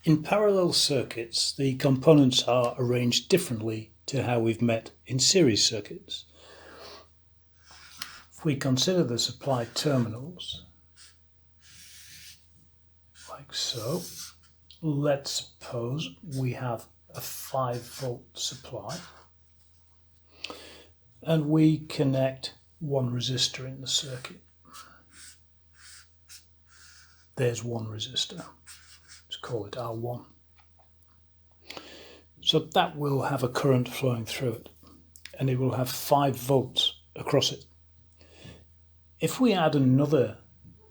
In parallel circuits, the components are arranged differently to how we've met in series circuits. If we consider the supply terminals, like so, let's suppose we have a 5-volt supply and we connect one resistor in the circuit. There's one resistor. Let's call it R1. So that will have a current flowing through it, and it will have 5 volts across it. If we add another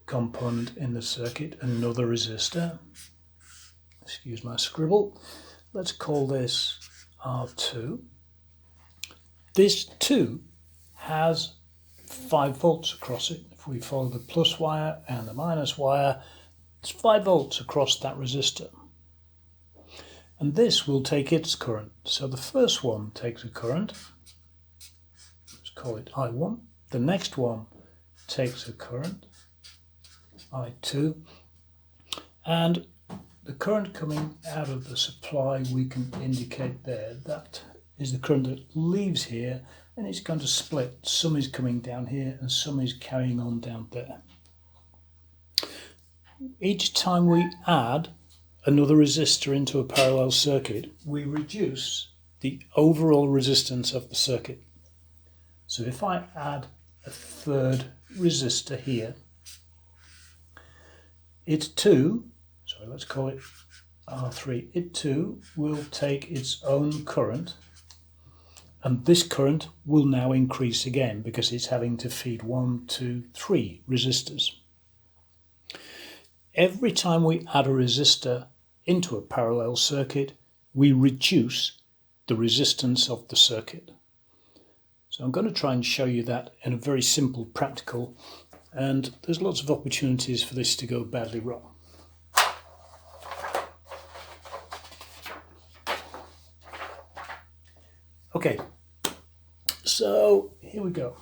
component in the circuit, another resistor, excuse my scribble, let's call this R2. This too has 5 volts across it. If we follow the plus wire and the minus wire, it's 5 volts across that resistor. And this will take its current. So the first one takes a current, let's call it I1. The next one takes a current, I2. And the current coming out of the supply, we can indicate there, that is the current that leaves here, and it's going to split. Some is coming down here and some is carrying on down there. Each time we add another resistor into a parallel circuit, we reduce the overall resistance of the circuit. So if I add a third resistor here, it too, let's call it R3, it too will take its own current, and this current will now increase again because it's having to feed 1, 2, 3 resistors. Every time we add a resistor into a parallel circuit, we reduce the resistance of the circuit. So I'm going to try and show you that in a very simple practical, and there's lots of opportunities for this to go badly wrong. Okay, so here we go.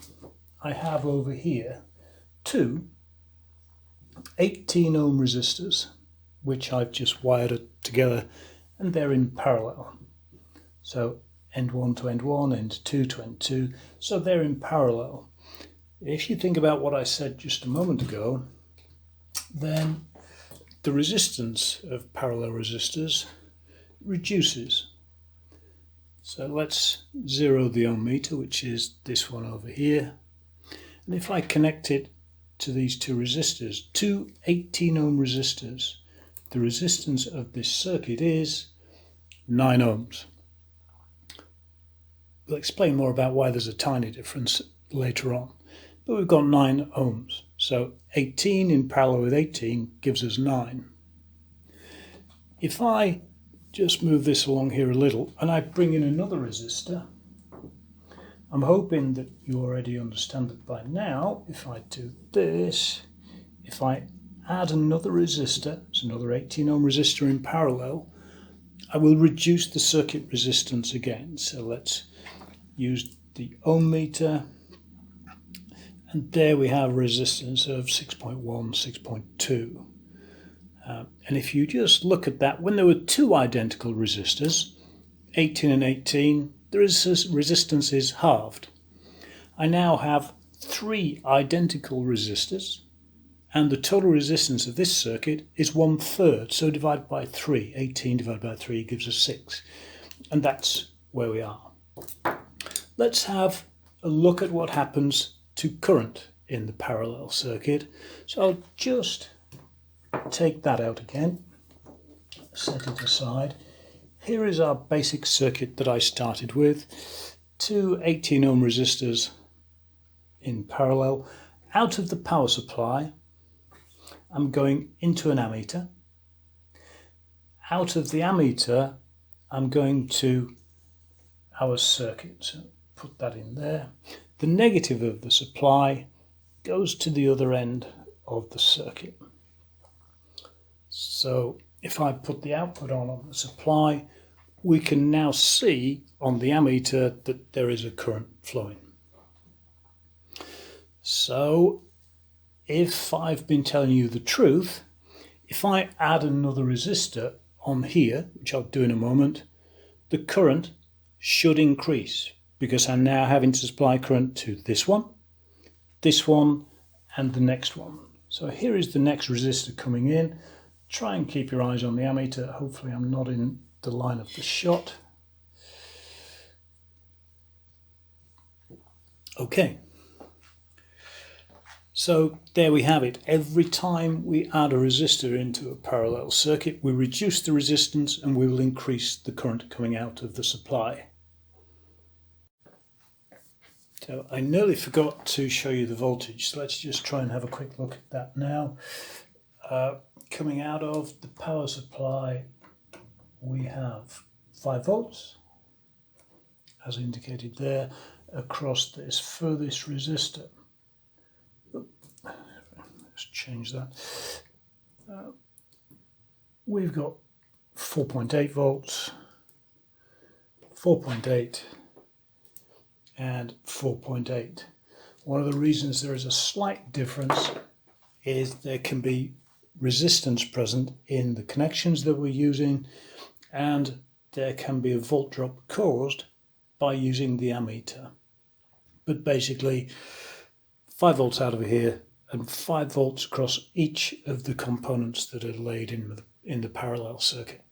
I have over here two 18 ohm resistors, which I've just wired together, and they're in parallel. So end 1 to end 1, end 2 to end 2, so they're in parallel. If you think about what I said just a moment ago, then the resistance of parallel resistors reduces. So let's zero the ohm meter, which is this one over here. And if I connect it to these two resistors, two 18 ohm resistors, the resistance of this circuit is 9 ohms. We'll explain more about why there's a tiny difference later on. But we've got 9 ohms. So 18 in parallel with 18 gives us 9. If I just move this along here a little and I bring in another resistor, I'm hoping that you already understand that by now. If I do this, if I add another resistor, it's another 18 ohm resistor in parallel, I will reduce the circuit resistance again. So let's use the ohm meter, and there we have resistance of 6.1, 6.2. And if you just look at that, when there were two identical resistors, 18 and 18, the resistance is halved. I now have 3 identical resistors, and the total resistance of this circuit is 1/3. So divided by 3, 18 divided by 3 gives us 6. And that's where we are. Let's have a look at what happens to current in the parallel circuit. So I'll just take that out again, set it aside. Here is our basic circuit that I started with. Two 18 ohm resistors in parallel. Out of the power supply, I'm going into an ammeter. Out of the ammeter, I'm going to our circuit. So put that in there. The negative of the supply goes to the other end of the circuit. So if I put the output on the supply, we can now see on the ammeter that there is a current flowing. So if I've been telling you the truth, if I add another resistor on here, which I'll do in a moment, the current should increase because I'm now having to supply current to this one, and the next one. So here is the next resistor coming in. Try and keep your eyes on the ammeter. Hopefully I'm not in the line of the shot. Okay. So there we have it. Every time we add a resistor into a parallel circuit, we reduce the resistance and we will increase the current coming out of the supply. So I nearly forgot to show you the voltage, so let's just try and have a quick look at that now. Coming out of the power supply, we have 5 volts, as indicated there, across this furthest resistor. Let's change that. We've got 4.8 volts, 4.8, and 4.8. One of the reasons there is a slight difference is there can be resistance present in the connections that we're using, and there can be a volt drop caused by using the ammeter. But basically 5 volts out of here and 5 volts across each of the components that are laid in the parallel circuit.